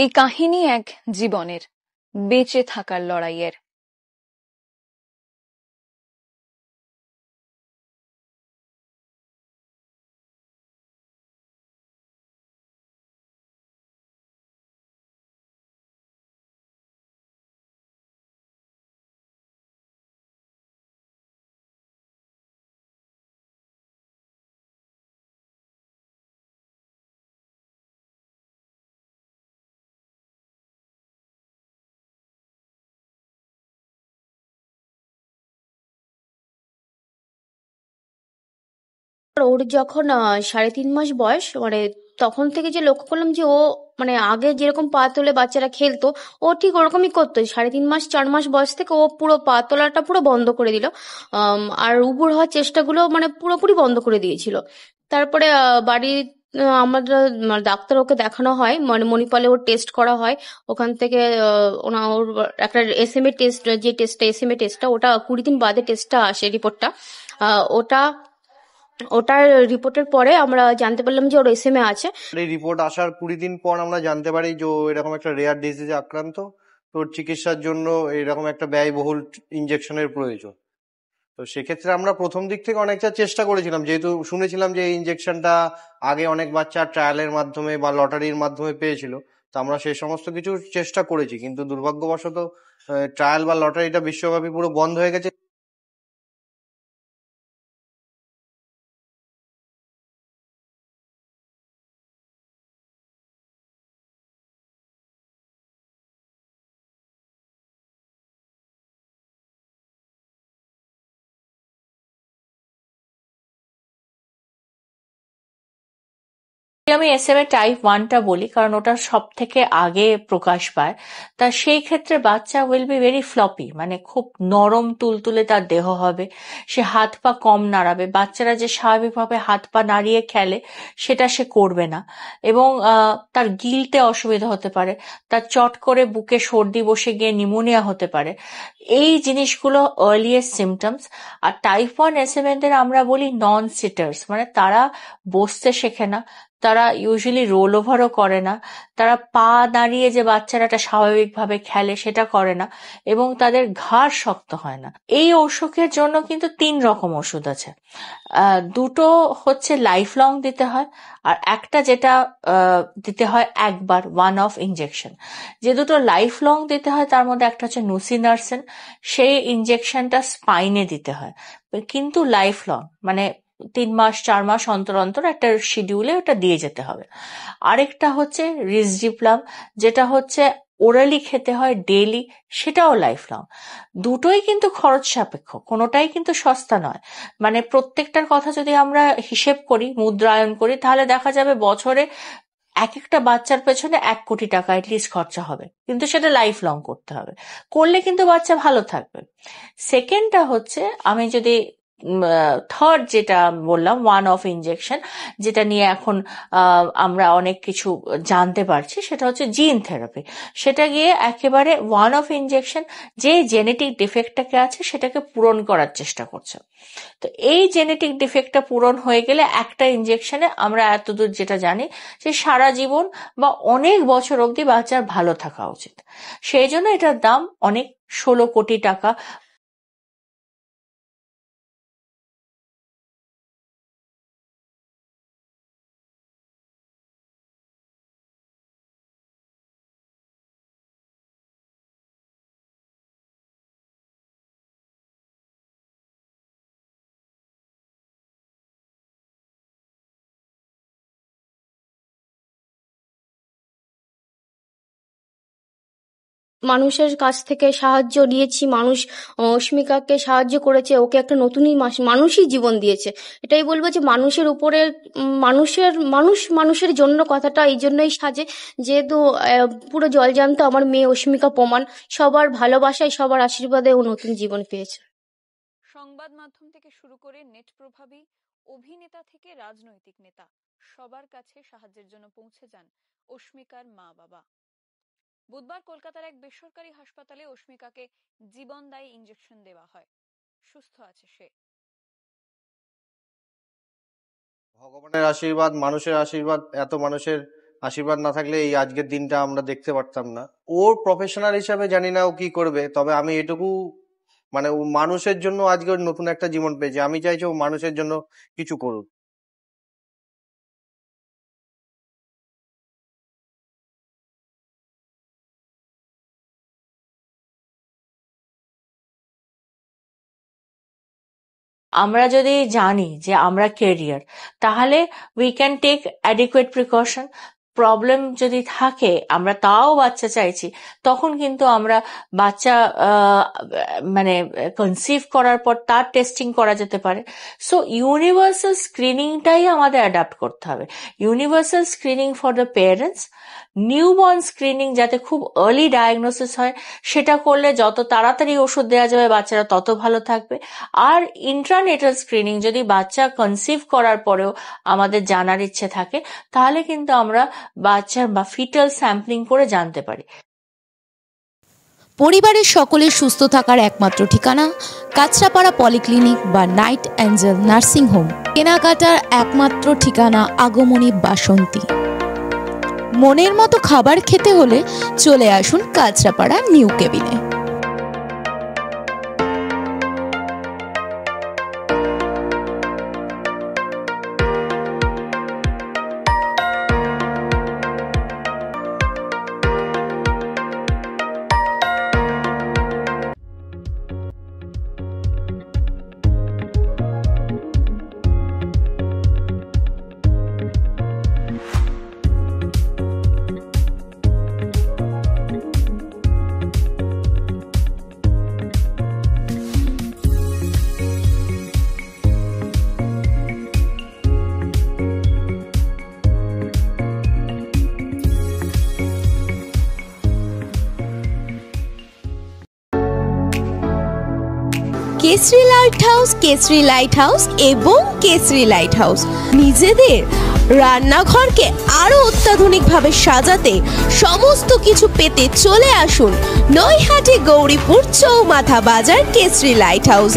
এই কাহিনী এক জীবনের, বেঁচে থাকার লড়াইয়ের। ওর যখন 3.5 মাস বয়স, মানে তখন থেকে যে লক্ষ্য করলাম যে ও মানে আগে যেরকম পা তুলে বাচ্চারা খেলতো, ও ঠিক ওরকমই করতো। 3.5 মাস 4 মাস বয়স থেকে ও পুরো পা তোলাটা পুরো বন্ধ করে দিল। আর উপুড় হওয়ার চেষ্টাগুলো মানে পুরোপুরি বন্ধ করে দিয়েছিল। তারপরে বাড়ির আমরা ডাক্তার ওকে দেখানো হয়, মানে মণিপালে ওর টেস্ট করা হয়। ওখান থেকে ওর একটা এসএমএ টেস্ট, যে টেস্টটা এসএমএ টেস্টটা, ওটা 20 দিন বাদে টেস্টটা আসে, রিপোর্টটা। ওটা ওটার রিপোর্টের পরে আমরা জানতে পারলাম যে ওর এসএমএ আছে। এই রিপোর্ট আসার 20 দিন পর আমরা জানতে পারি যে ও এরকম একটা রেয়ার ডিজিজে আক্রান্ত। তোর চিকিৎসার জন্য এরকম একটা ব্যয়বহুল ইনজেকশনের প্রয়োজন। তো সেক্ষেত্রে আমরা প্রথম দিক থেকে অনেকটা চেষ্টা করেছিলাম, যেহেতু শুনেছিলাম যে এই ইনজেকশনটা আগে অনেক বাচ্চা ট্রায়ালের মাধ্যমে বা লটারির মাধ্যমে পেয়েছিল। তো আমরা সেই সমস্ত কিছু চেষ্টা করেছি, কিন্তু দুর্ভাগ্যবশত ট্রায়াল বা লটারিটা বিশ্বব্যাপী পুরো বন্ধ হয়ে গেছে। আমি SMA টাইপ 1টা বলি কারণ ওটা সব থেকে আগে প্রকাশ পায়। তা সেই ক্ষেত্রে বাচ্চা উইল বি ভেরি ফ্লপি, মানে খুব নরম তুলতুলে তার দেহ হবে। সে হাত পা কম নাড়াবে, বাচ্চারা যে স্বাভাবিকভাবে হাত পা নাড়িয়ে খেলে সেটা সে করবে না। এবং তার গিলতে অসুবিধা হতে পারে, তার চট করে বুকে সর্দি বসে গিয়ে নিউমোনিয়া হতে পারে। এই জিনিসগুলো আর্লিয়েস্ট সিমটমস। আর টাইপ 1 SMA দের আমরা বলি নন সিটার্স, মানে তারা বসতে শেখে না, তারা ইউজুয়ালি রোল ওভারও করে না, তারা পা দাঁড়িয়ে যে বাচ্চারা একটা স্বাভাবিকভাবে খেলে সেটা করে না, এবং তাদের ঘাড় শক্ত হয় না। এই অসুখের জন্য কিন্তু 3 রকম ওষুধ আছে। দুটো হচ্ছে লাইফ লং দিতে হয়, আর একটা যেটা দিতে হয় একবার, ওয়ান অফ ইনজেকশন। যে দুটো লাইফ লং দিতে হয় তার মধ্যে একটা হচ্ছে নুসিনার্সেন, সেই ইনজেকশনটা স্পাইনে দিতে হয়, কিন্তু লাইফ লং, মানে 3 মাস 4 মাস অন্তর অন্তর একটা শিডিউলে ওটা দিয়ে যেতে হবে। আরেকটা হচ্ছে রিসডিপ্লাম, যেটা হচ্ছে ওরালি খেতে হয় ডেইলি, সেটাও লাইফ লং। দুটোই কিন্তু খরচ সাপেক্ষ, কোনোটাই কিন্তু সস্তা নয়। মানে প্রত্যেকটার কথা যদি আমরা হিসেব করি, মুদ্রায়ন করি, তাহলে দেখা যাবে বছরে এক একটা বাচ্চার পেছনে 1 কোটি টাকা অ্যাটলিস্ট খরচা হবে, কিন্তু সেটা লাইফ লং করতে হবে। করলে কিন্তু বাচ্চা ভালো থাকবে। সেকেন্ডটা হচ্ছে, আমি যদি থার্ড যেটা বললাম ওয়ান অফ ইনজেকশন, যেটা নিয়ে এখন আমরা অনেক কিছু জানতে পারছি, সেটা হচ্ছে জিন থেরাপি। সেটা গিয়ে একেবারে ওয়ান অফ ইনজেকশন, যে জেনেটিক ডিফেক্টটাকে আছে সেটাকে পূরণ করার চেষ্টা করছে। তো এই জেনেটিক ডিফেক্টটা পূরণ হয়ে গেলে একটা ইনজেকশনে আমরা এতদূর যেটা জানি যে সারা জীবন বা অনেক বছর অবধি বাচ্চার ভালো থাকা উচিত। সেই জন্য এটার দাম অনেক, 16 কোটি টাকা। মানুষের কাছ থেকে সাহায্য নিয়েছি, মানুষ অস্মিকাকে সাহায্য করেছে, ওকে একটা নতুনই মানুষই জীবন দিয়েছে। এটাই বলবো যে মানুষের উপরে মানুষের জন্য কথাটা এই জন্যই সাজে, যেহেতু পুরো জলজান্ত আমার মেয়ে অস্মিকা প্রমাণ। সবার ভালোবাসায়, সবার আশীর্বাদে ও নতুন জীবন পেয়েছে। সংবাদ মাধ্যম থেকে শুরু করে নেট প্রভাবী, অভিনেতা থেকে রাজনৈতিক নেতা, সবার কাছে সাহায্যের জন্য পৌঁছে যান অস্মিকার মা বাবা। বুধবার কলকাতার এক বেসরকারি হাসপাতালে অস্মিকাকে জীবনদায়ী ইনজেকশন দেওয়া হয়। সুস্থ আছে সে। ভগবানের আশীর্বাদ, মানুষের আশীর্বাদ, এত মানুষের আশীর্বাদ না থাকলে এই আজকের দিনটা আমরা দেখতে পারতাম না। ওর প্রফেশনাল হিসাবে জানি না ও কি করবে, তবে আমি এটুকু মানে ও মানুষের জন্য আজকে ওর নতুন একটা জীবন পেয়েছে, আমি চাইছি ও মানুষের জন্য কিছু করুক। আমরা যদি জানি যে আমরা কেরিয়ার, তাহলে we can take adequate precaution. Problem যদি থাকে, আমরা তাও বাচ্চা চাইছি, তখন কিন্তু আমরা বাচ্চা মানে কনসিভ করার পর তার টেস্টিং করা যেতে পারে। সো ইউনিভার্সাল স্ক্রিনিংটাই আমাদের অ্যাডাপ্ট করতে হবে। Universal screening for the parents, newborn screening যাতে খুব আর্লি ডায়াগনোসিস হয়, সেটা করলে যত তাড়াতাড়ি ওষুধ দেওয়া যাবে বাচ্চারা তত ভালো থাকবে। আর ইন্ট্রানেটাল স্ক্রিনিং যদি বাচ্চা কনসিভ করার পরেও আমাদের জানার ইচ্ছে থাকে, তাহলে কিন্তু আমরা বাচ্চার বা ফিটাল স্যাম্পলিং করে জানতে পারি। পরিবারের সকলের সুস্থ থাকার একমাত্র ঠিকানা কাঁচরাপাড়া পলিক্লিনিক বা নাইট অ্যাঞ্জেল নার্সিং হোম। কেনাকাটার একমাত্র ঠিকানা আগমনী বাসন্তী। মনের মতো খাবার খেতে হলে চলে আসুন কাঁচরাপাড়া নিউ কেবিনে। Kesari light house, Kesari light house এবং কেসরি লাইট হাউস নিজেদের রান্নাঘরকে আরো অত্যাধুনিকভাবে সাজাতে, সমস্ত কিছু পেতে চলে আসুন নৈহাটি গৌরীপুর চৌমাথা বাজার কেসরি লাইট হাউস।